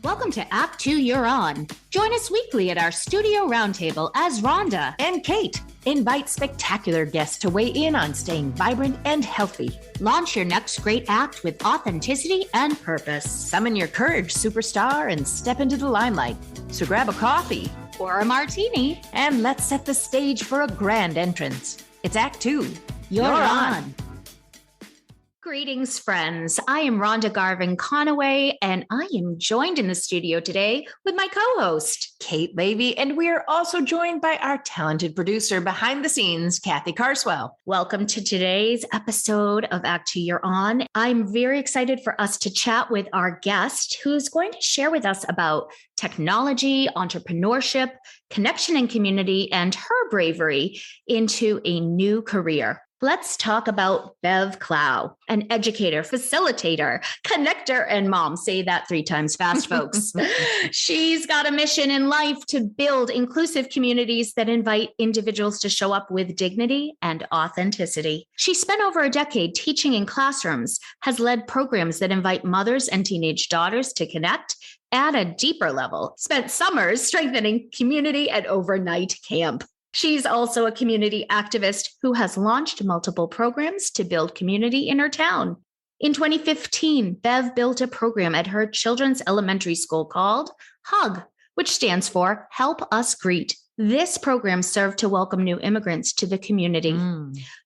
Welcome to Act 2 You're On. Join us weekly at our studio roundtable as Rhonda and Kate invite spectacular guests to weigh in on staying vibrant and healthy. Launch your next great act with authenticity and purpose. Summon your courage, superstar, and step into the limelight. So grab a coffee or a martini and let's set the stage for a grand entrance. It's Act 2. You're on. Greetings, friends. I am Rhonda Garvin-Conaway, and I am joined in the studio today with my co-host, Kate Levy, and we are also joined by our talented producer behind the scenes, Kathy Carswell. Welcome to today's episode of Act 2 You're On. I'm very excited for us to chat with our guest, who's going to share with us about technology, entrepreneurship, connection and community, and her bravery into a new career. Let's talk about Bev Klau, an educator, facilitator, connector, and mom. Say that 3 times fast, folks. She's got a mission in life to build inclusive communities that invite individuals to show up with dignity and authenticity. She spent over a decade teaching in classrooms, has led programs that invite mothers and teenage daughters to connect at a deeper level, spent summers strengthening community at overnight camp. She's also a community activist who has launched multiple programs to build community in her town. In 2015, Bev built a program at her children's elementary school called HUG, which stands for Help Us Greet. This program served to welcome new immigrants to the community.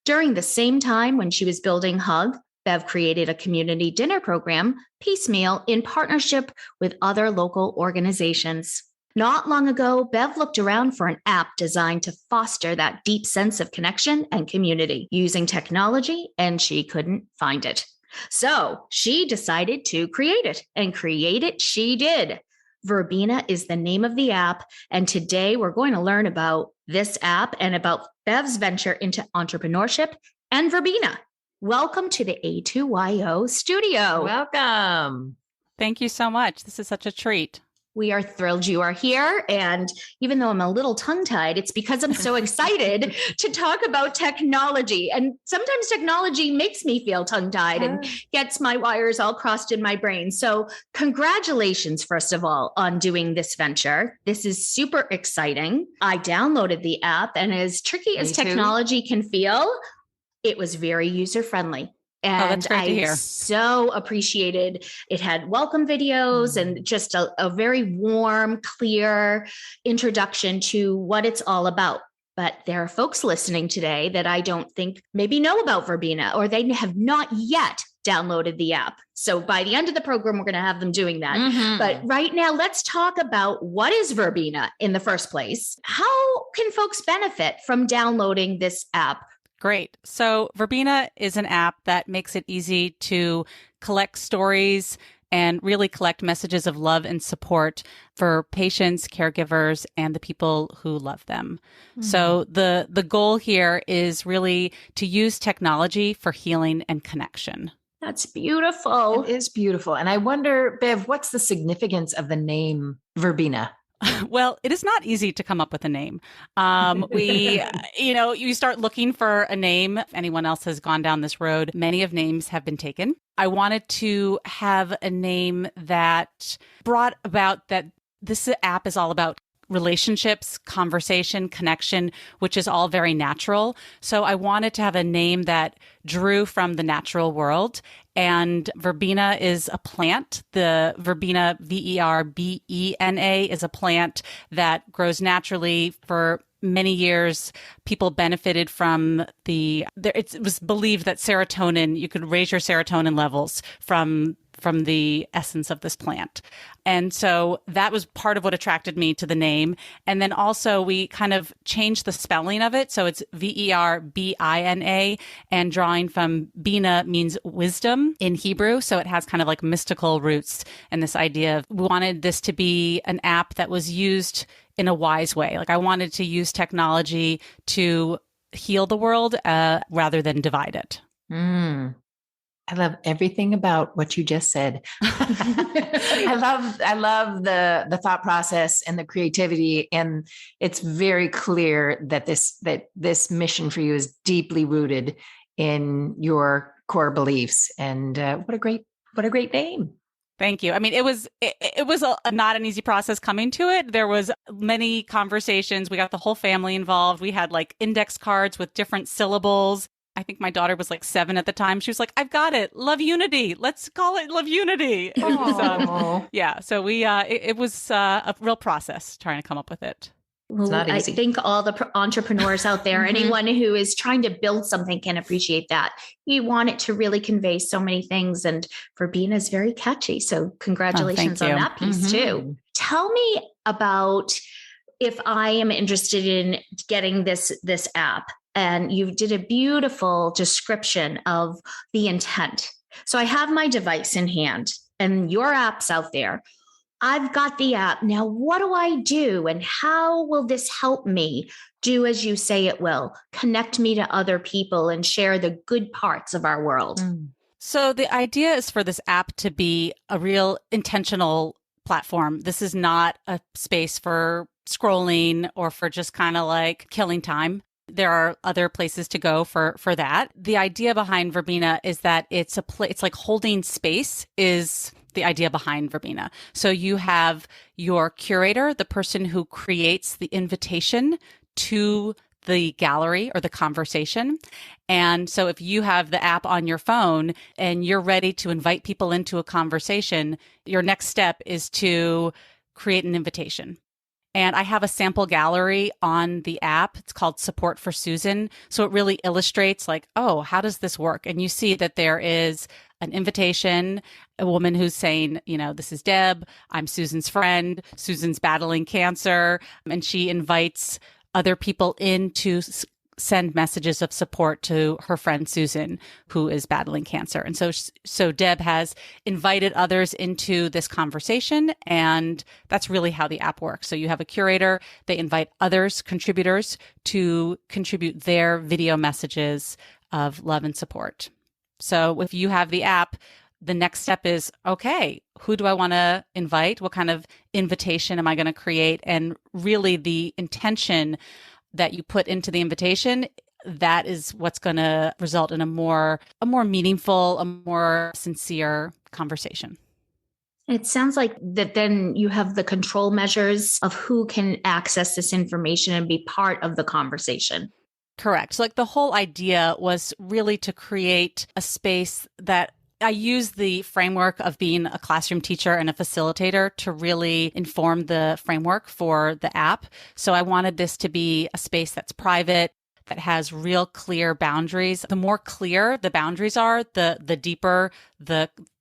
During the same time when she was building HUG, Bev created a community dinner program, Piecemeal, in partnership with other local organizations. Not long ago, Bev looked around for an app designed to foster that deep sense of connection and community using technology, and she couldn't find it. So she decided to create it, and create it she did. Verbina is the name of the app, and today we're going to learn about this app and about Bev's venture into entrepreneurship and Verbina. Welcome to the A2YO studio. Welcome. Thank you so much. This is such a treat. We are thrilled you are here. And even though I'm a little tongue-tied, it's because I'm so excited to talk about technology. And sometimes technology makes me feel tongue-tied and gets my wires all crossed in my brain. So congratulations, first of all, on doing this venture. This is super exciting. I downloaded the app, and as tricky as technology can feel, it was very user-friendly. And I so appreciated it. Had welcome videos and just a very warm, clear introduction to what it's all about. But there are folks listening today that I don't think maybe know about Verbina, or they have not yet downloaded the app. So by the end of the program, we're going to have them doing that. But right now, let's talk about what is Verbina in the first place. How can folks benefit from downloading this app? Great. So Verbina is an app that makes it easy to collect stories and really collect messages of love and support for patients, caregivers, and the people who love them. So the goal here is really to use technology for healing and connection. That's beautiful. It is beautiful. And I wonder, Bev, what's the significance of the name Verbina? Well, it is not easy to come up with a name. You start looking for a name. If anyone else has gone down this road, many of names have been taken. I wanted to have a name that brought about that this app is all about relationships, conversation, connection, which is all very natural. So I wanted to have a name that drew from the natural world. And Verbena is a plant. The Verbena, Verbena, is a plant that grows naturally. For many years, people benefited from it was believed that serotonin, you could raise your serotonin levels from the essence of this plant. And so that was part of what attracted me to the name. And then also we kind of changed the spelling of it. So it's Verbina, and drawing from Bina means wisdom in Hebrew. So it has kind of like mystical roots. And this idea of we wanted this to be an app that was used in a wise way. Like I wanted to use technology to heal the world rather than divide it. I love everything about what you just said. I love the thought process and the creativity, and it's very clear that this mission for you is deeply rooted in your core beliefs. And what a great name! Thank you. I mean, it was a not an easy process coming to it. There was many conversations. We got the whole family involved. We had like index cards with different syllables. I think my daughter was like 7 at the time. She was like, "I've got it. Love Unity. Let's call it Love Unity." It was, yeah. So it was a real process trying to come up with it. Well, I think all the entrepreneurs out there, anyone who is trying to build something can appreciate that. You want it to really convey so many things. And Verbina is very catchy. So congratulations on that piece too. Tell me about if I am interested in getting this app, and you did a beautiful description of the intent. So I have my device in hand and your app's out there. I've got the app. Now, what do I do? And how will this help me do as you say it will? Connect me to other people and share the good parts of our world. So the idea is for this app to be a real intentional platform. This is not a space for scrolling or for just kind of like killing time. There are other places to go for that. The idea behind Verbina is that it's like holding space is the idea behind Verbina. So you have your curator, the person who creates the invitation to the gallery or the conversation. And so if you have the app on your phone and you're ready to invite people into a conversation, your next step is to create an invitation. And I have a sample gallery on the app. It's called Support for Susan. So it really illustrates like, oh, how does this work? And you see that there is an invitation, a woman who's saying, this is Deb. I'm Susan's friend. Susan's battling cancer. And she invites other people in to send messages of support to her friend Susan, who is battling cancer. And so Deb has invited others into this conversation, and that's really how the app works. So you have a curator, they invite others, contributors, to contribute their video messages of love and support. So if you have the app, the next step is, okay, who do I want to invite? What kind of invitation am I going to create? And really the intention that you put into the invitation, that is what's going to result in a more meaningful, a more sincere conversation. It sounds like that then you have the control measures of who can access this information and be part of the conversation. Correct. So like the whole idea was really to create a space that I use the framework of being a classroom teacher and a facilitator to really inform the framework for the app. So I wanted this to be a space that's private, that has real clear boundaries. The more clear the boundaries are, the deeper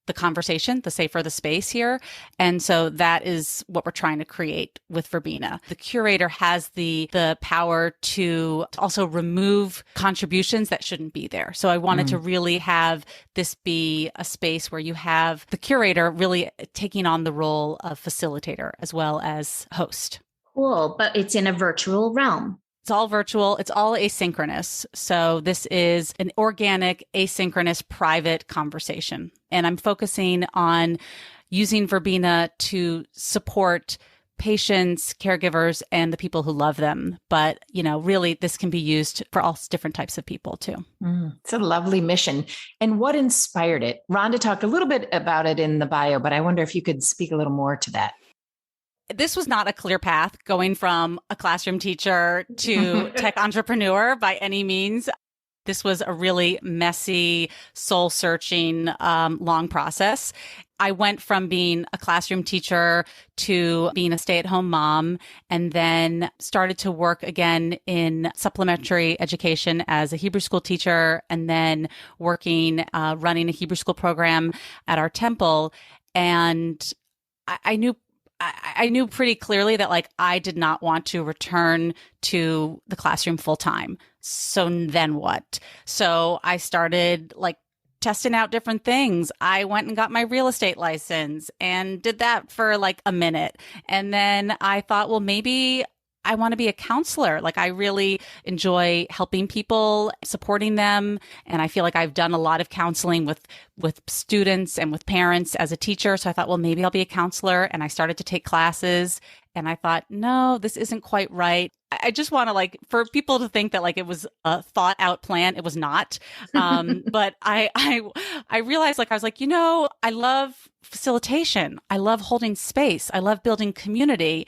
the conversation, the safer the space here. And so that is what we're trying to create with Verbina. The curator has the power to also remove contributions that shouldn't be there. So I wanted to really have this be a space where you have the curator really taking on the role of facilitator as well as host. Cool, but it's in a virtual realm. It's all virtual. It's all asynchronous. So this is an organic, asynchronous, private conversation. And I'm focusing on using Verbina to support patients, caregivers, and the people who love them. But, really this can be used for all different types of people too. It's a lovely mission. And what inspired it? Rhonda talked a little bit about it in the bio, but I wonder if you could speak a little more to that. This was not a clear path going from a classroom teacher to tech entrepreneur by any means. This was a really messy, soul-searching, long process. I went from being a classroom teacher to being a stay-at-home mom, and then started to work again in supplementary education as a Hebrew school teacher, and then working, running a Hebrew school program at our temple. And I knew pretty clearly that I did not want to return to the classroom full time. So then what? So I started testing out different things. I went and got my real estate license and did that for a minute. And then I thought, well, maybe I want to be a counselor. I really enjoy helping people, supporting them. And I feel like I've done a lot of counseling with students and with parents as a teacher. So I thought, well, maybe I'll be a counselor. And I started to take classes. And I thought, no, this isn't quite right. I just want to like for people to think that like it was a thought out plan. It was not. But I realized like I was like, I love facilitation. I love holding space. I love building community.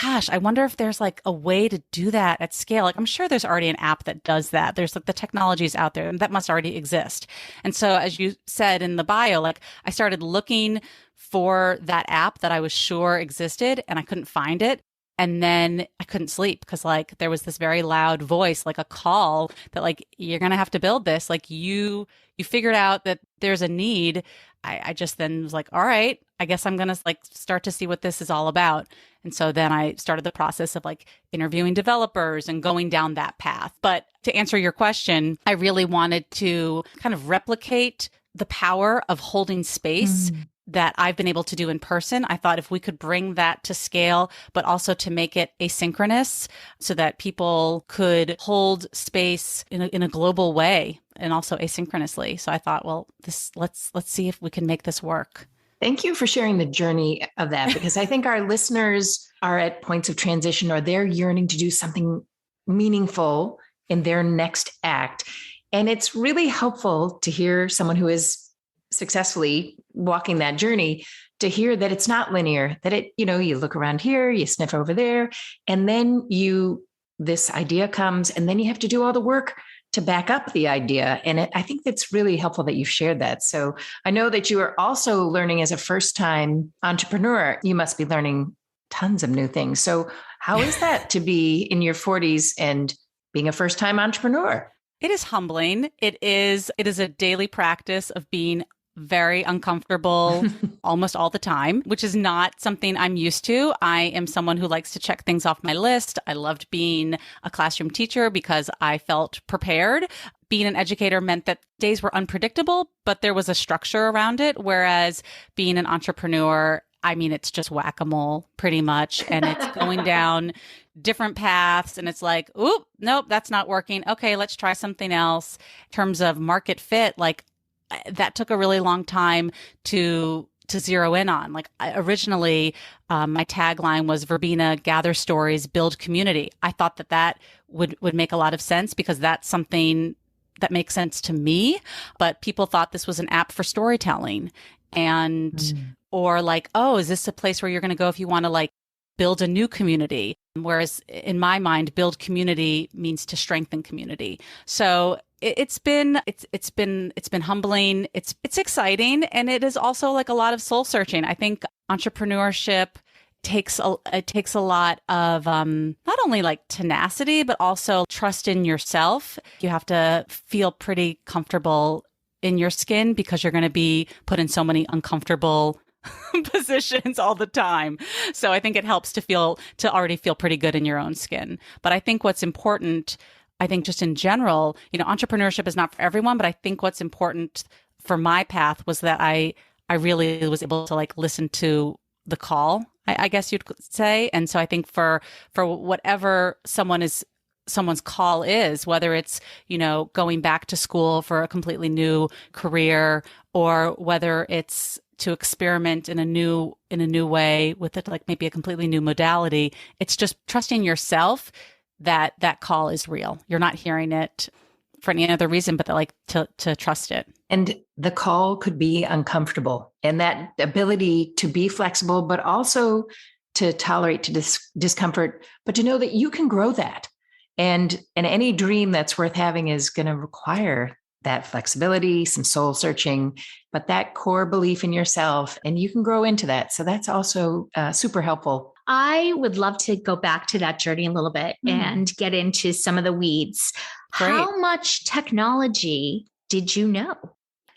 Gosh, I wonder if there's like a way to do that at scale. Like I'm sure there's already an app that does that. There's like the technologies out there and that must already exist. And so as you said in the bio, like I started looking for that app that I was sure existed and I couldn't find it. And then I couldn't sleep because like there was this very loud voice, like a call that like, you're going to have to build this. Like you figured out that there's a need. I just then was like, all right, I guess I'm going to like start to see what this is all about. And so then I started the process of like interviewing developers and going down that path. But to answer your question, I really wanted to kind of replicate the power of holding space that I've been able to do in person. I thought if we could bring that to scale, but also to make it asynchronous so that people could hold space in a global way and also asynchronously. So I thought, well, let's see if we can make this work. Thank you for sharing the journey of that, because I think our listeners are at points of transition or they're yearning to do something meaningful in their next act. And it's really helpful to hear someone who is successfully walking that journey to hear that it's not linear, that you look around here, you sniff over there, and then this idea comes and then you have to do all the work to back up the idea. And I think that's really helpful that you've shared that. So I know that you are also learning as a first-time entrepreneur. You must be learning tons of new things. So how is that to be in your 40s and being a first-time entrepreneur? It is humbling. It is a daily practice of being very uncomfortable almost all the time, which is not something I'm used to. I am someone who likes to check things off my list. I loved being a classroom teacher because I felt prepared. Being an educator meant that days were unpredictable, but there was a structure around it. Whereas being an entrepreneur, I mean, it's just whack-a-mole pretty much. And it's going down different paths. And it's like, oop, nope, that's not working. Okay, let's try something else. In terms of market fit, like that took a really long time to zero in on. Like originally, my tagline was Verbina, gather stories, build community. I thought that would make a lot of sense because that's something that makes sense to me. But people thought this was an app for storytelling or like, oh, is this a place where you're going to go if you want to like build a new community? Whereas in my mind, build community means to strengthen community. So it's been humbling. It's exciting. And it is also like a lot of soul searching. I think entrepreneurship takes a lot of not only like tenacity, but also trust in yourself. You have to feel pretty comfortable in your skin because you're going to be put in so many uncomfortable positions all the time. So I think it helps to already feel pretty good in your own skin. But I think what's important, I think just in general, entrepreneurship is not for everyone, but I think what's important for my path was that I really was able to like listen to the call, I guess you'd say. And so I think for whatever someone's call is, whether it's, going back to school for a completely new career or whether it's to experiment in a new way with it, like maybe a completely new modality, it's just trusting yourself that call is real. You're not hearing it for any other reason, but to trust it. And the call could be uncomfortable, and that ability to be flexible, but also to tolerate discomfort, but to know that you can grow that. And any dream that's worth having is going to require that flexibility, some soul searching, but that core belief in yourself, and you can grow into that. So that's also super helpful. I would love to go back to that journey a little bit and get into some of the weeds. Great. How much technology did you know?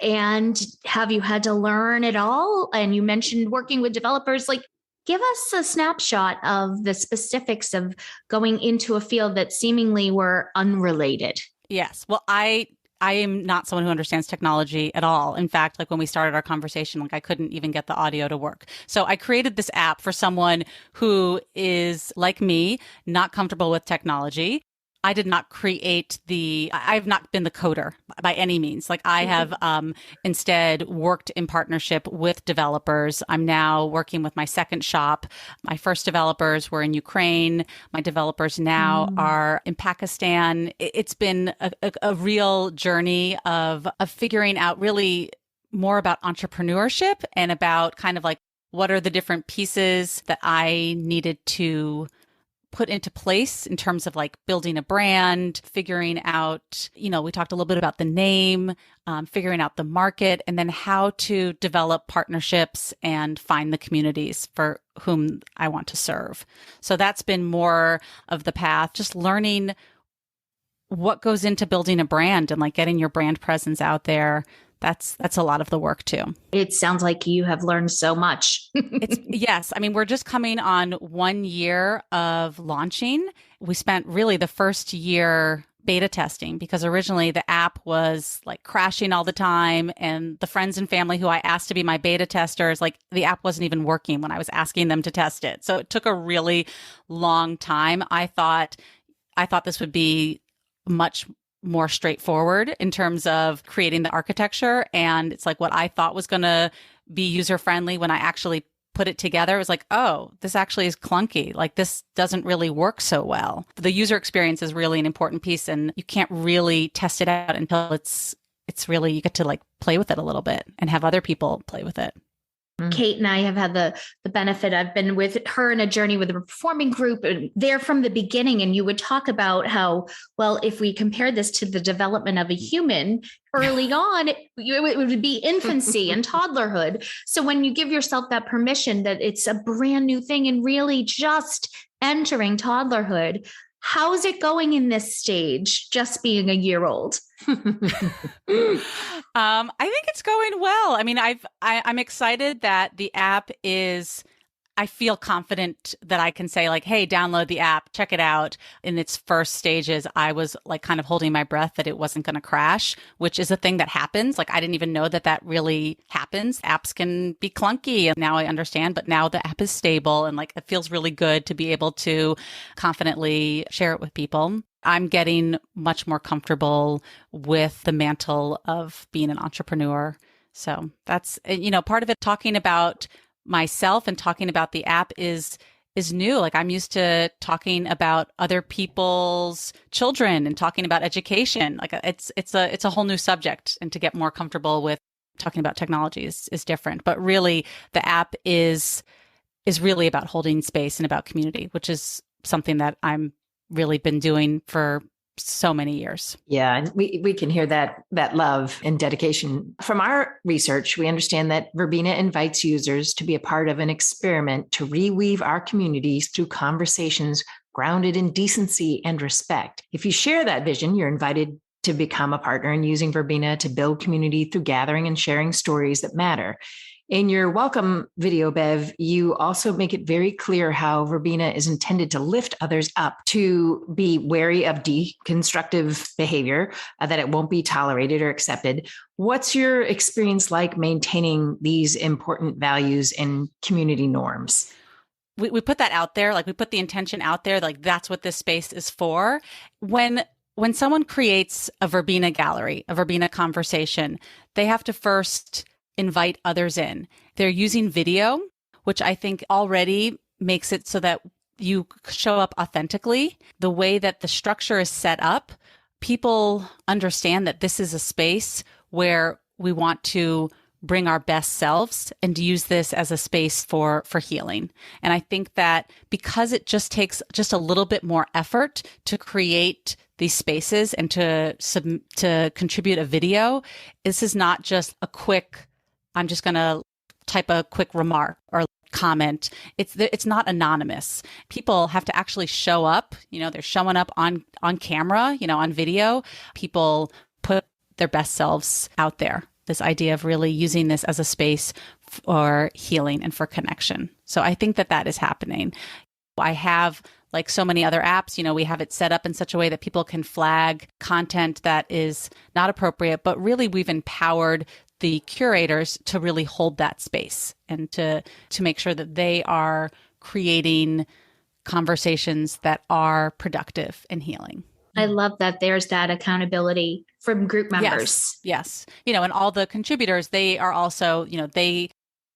And have you had to learn it all? And you mentioned working with developers. Like, give us a snapshot of the specifics of going into a field that seemingly were unrelated. Yes. Well, I am not someone who understands technology at all. In fact, like when we started our conversation, like I couldn't even get the audio to work. So I created this app for someone who is like me, not comfortable with technology. I did not create I've not been the coder by any means. Like I have instead worked in partnership with developers. I'm now working with my second shop. My first developers were in Ukraine. My developers now are in Pakistan. It's been a real journey of figuring out really more about entrepreneurship and about kind of like what are the different pieces that I needed to put into place in terms of like building a brand, figuring out, we talked a little bit about the name, figuring out the market, and then how to develop partnerships and find the communities for whom I want to serve. So that's been more of the path, just learning what goes into building a brand and like getting your brand presence out there. That's a lot of the work too. It sounds like you have learned so much. Yes. I mean, we're just coming on 1 year of launching. We spent really the first year beta testing because originally the app was like crashing all the time. And the friends and family who I asked to be my beta testers, like the app wasn't even working when I was asking them to test it. So it took a really long time. I thought this would be much more straightforward in terms of creating the architecture. And it's like what I thought was going to be user friendly when I actually put it together. It was like, oh, this actually is clunky. Like this doesn't really work so well. The user experience is really an important piece and you can't really test it out until it's really, you get to like play with it a little bit and have other people play with it. Kate and I have had the benefit. I've been with her in a journey with a performing group and there from the beginning. And you would talk about how, well, if we compare this to the development of a human early on, it would be infancy and toddlerhood. So when you give yourself that permission that it's a brand new thing and really just entering toddlerhood, how's it going in this stage, just being a year old? I think it's going well. I mean, I'm excited that the app is, I feel confident that I can say like, hey, download the app, check it out. In its first stages, I was like kind of holding my breath that it wasn't going to crash, which is a thing that happens. Like I didn't even know that really happens. Apps can be clunky and now I understand, but now the app is stable and like it feels really good to be able to confidently share it with people. I'm getting much more comfortable with the mantle of being an entrepreneur. So that's, part of it, talking about myself and talking about the app is new. Like I'm used to talking about other people's children and talking about education. Like it's a whole new subject, and to get more comfortable with talking about technology is different. But really the app is really about holding space and about community, which is something that I'm really been doing for so many years. Yeah, and we can hear that love and dedication. From our research, we understand that Verbina invites users to be a part of an experiment to reweave our communities through conversations grounded in decency and respect. If you share that vision, you're invited to become a partner in using Verbina to build community through gathering and sharing stories that matter. In your welcome video, Bev, you also make it very clear how Verbina is intended to lift others up, to be wary of deconstructive behavior, that it won't be tolerated or accepted. What's your experience like maintaining these important values and community norms? We put that out there, like we put the intention out there, like that's what this space is for. When someone creates a Verbina gallery, a Verbina conversation, they have to first invite others in. They're using video, which I think already makes it so that you show up authentically. The way that the structure is set up, people understand that this is a space where we want to bring our best selves and use this as a space for healing. And I think that because it just takes just a little bit more effort to create these spaces and to contribute a video, this is not just a quick, I'm just going to type a quick remark or comment. It's not anonymous. People have to actually show up. They're showing up on camera, on video. People put their best selves out there. This idea of really using this as a space for healing and for connection. So I think that is happening. I have, like so many other apps, we have it set up in such a way that people can flag content that is not appropriate, but really we've empowered the curators to really hold that space and to make sure that they are creating conversations that are productive and healing. I love that there's that accountability from group members. Yes. And all the contributors, they are also, they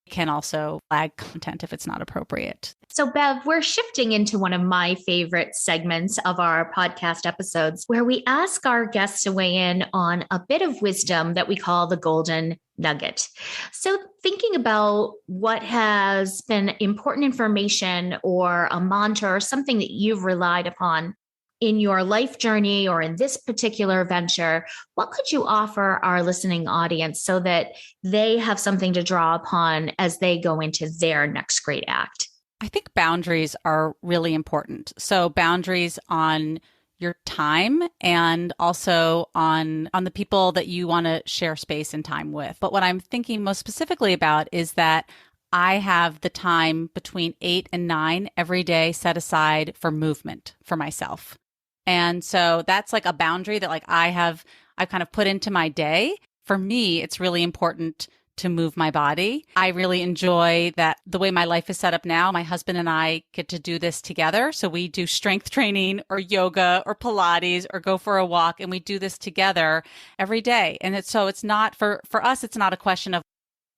can also flag content if it's not appropriate. So Bev, we're shifting into one of my favorite segments of our podcast episodes where we ask our guests to weigh in on a bit of wisdom that we call the golden nugget. So thinking about what has been important information or a mantra or something that you've relied upon in your life journey or in this particular venture, what could you offer our listening audience so that they have something to draw upon as they go into their next great act? I think boundaries are really important. So boundaries on your time and also on the people that you want to share space and time with. But what I'm thinking most specifically about is that I have the time between 8 and 9 every day set aside for movement for myself. And so that's like a boundary that I've kind of put into my day. For me, it's really important to move my body. I really enjoy that the way my life is set up now. My husband and I get to do this together. So we do strength training or yoga or Pilates or go for a walk, and we do this together every day. And it's not for us, it's not a question of,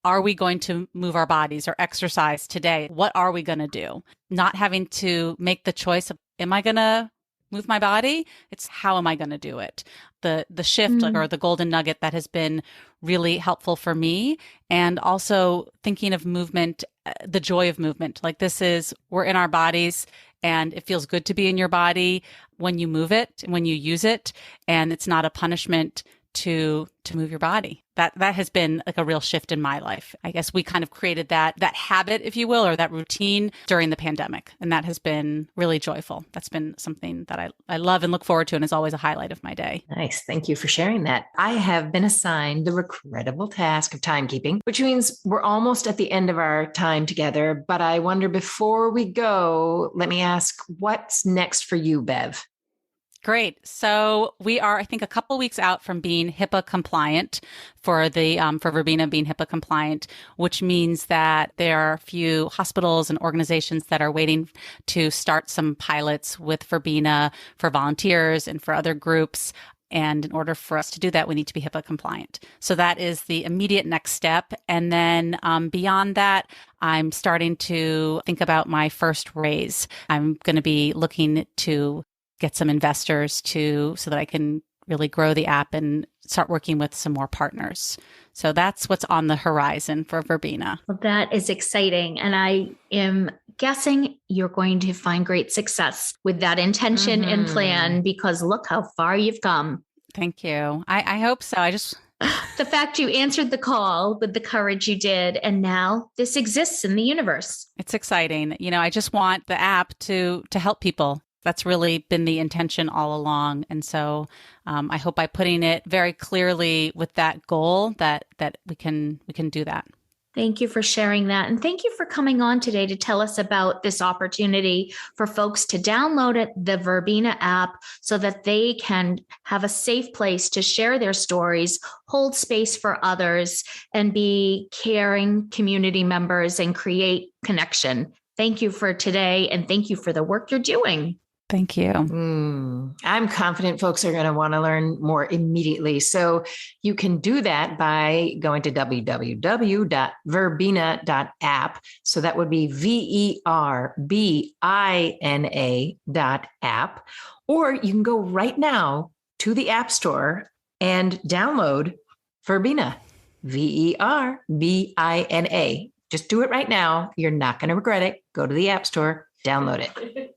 are we going to move our bodies or exercise today? What are we going to do? Not having to make the choice of, am I going to move my body? It's how am I going to do it? The shift or the golden nugget that has been really helpful for me. And also thinking of movement, the joy of movement. We're in our bodies and it feels good to be in your body when you move it, when you use it. And it's not a punishment to move your body. That has been like a real shift in my life. I guess we kind of created that habit, if you will, or that routine during the pandemic. And that has been really joyful. That's been something that I love and look forward to and is always a highlight of my day. Nice. Thank you for sharing that. I have been assigned the regrettable task of timekeeping, which means we're almost at the end of our time together. But I wonder, before we go, let me ask, what's next for you, Bev? Great. So we are, I think, a couple weeks out from being HIPAA compliant for Verbina being HIPAA compliant, which means that there are a few hospitals and organizations that are waiting to start some pilots with Verbina for volunteers and for other groups. And in order for us to do that, we need to be HIPAA compliant. So that is the immediate next step. And then beyond that, I'm starting to think about my first raise. I'm going to be looking to get some investors so that I can really grow the app and start working with some more partners. So that's what's on the horizon for Verbina. Well, that is exciting. And I am guessing you're going to find great success with that intention and plan, because look how far you've come. Thank you. I hope so. The fact you answered the call with the courage you did, and now this exists in the universe. It's exciting. I just want the app to help people. That's really been the intention all along. And so I hope by putting it very clearly with that goal that we can do that. Thank you for sharing that. And thank you for coming on today to tell us about this opportunity for folks to download the Verbina app so that they can have a safe place to share their stories, hold space for others, and be caring community members and create connection. Thank you for today. And thank you for the work you're doing. Thank you. I'm confident folks are going to want to learn more immediately. So you can do that by going to www.verbina.app. So that would be VERBINA.app. Or you can go right now to the App Store and download Verbina, VERBINA. Just do it right now. You're not going to regret it. Go to the App Store, download it.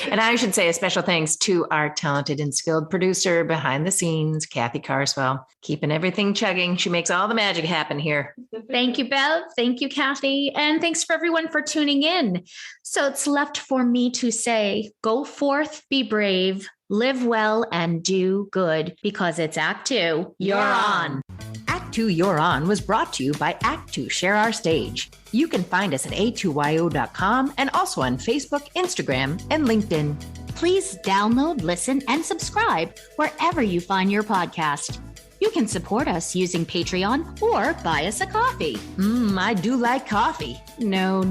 And I should say a special thanks to our talented and skilled producer behind the scenes, Kathy Carswell, keeping everything chugging. She makes all the magic happen here. Thank you, Bev. Thank you, Kathy. And thanks for everyone for tuning in. So it's left for me to say, go forth, be brave, live well, and do good, because it's Act 2. You're on. Act 2 You're On was brought to you by Act 2 Share Our Stage. You can find us at a2yo.com and also on Facebook, Instagram, and LinkedIn. Please download, listen, and subscribe wherever you find your podcast. You can support us using Patreon or buy us a coffee. I do like coffee. No,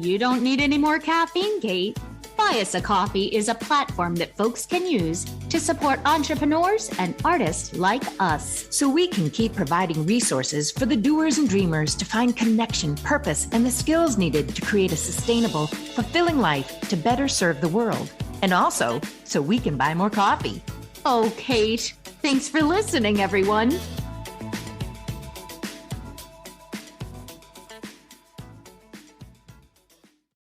you don't need any more caffeine, Kate. Buy Buy Us a Coffee is a platform that folks can use to support entrepreneurs and artists like us. So we can keep providing resources for the doers and dreamers to find connection, purpose, and the skills needed to create a sustainable, fulfilling life to better serve the world. And also, so we can buy more coffee. Oh, Kate, thanks for listening, everyone.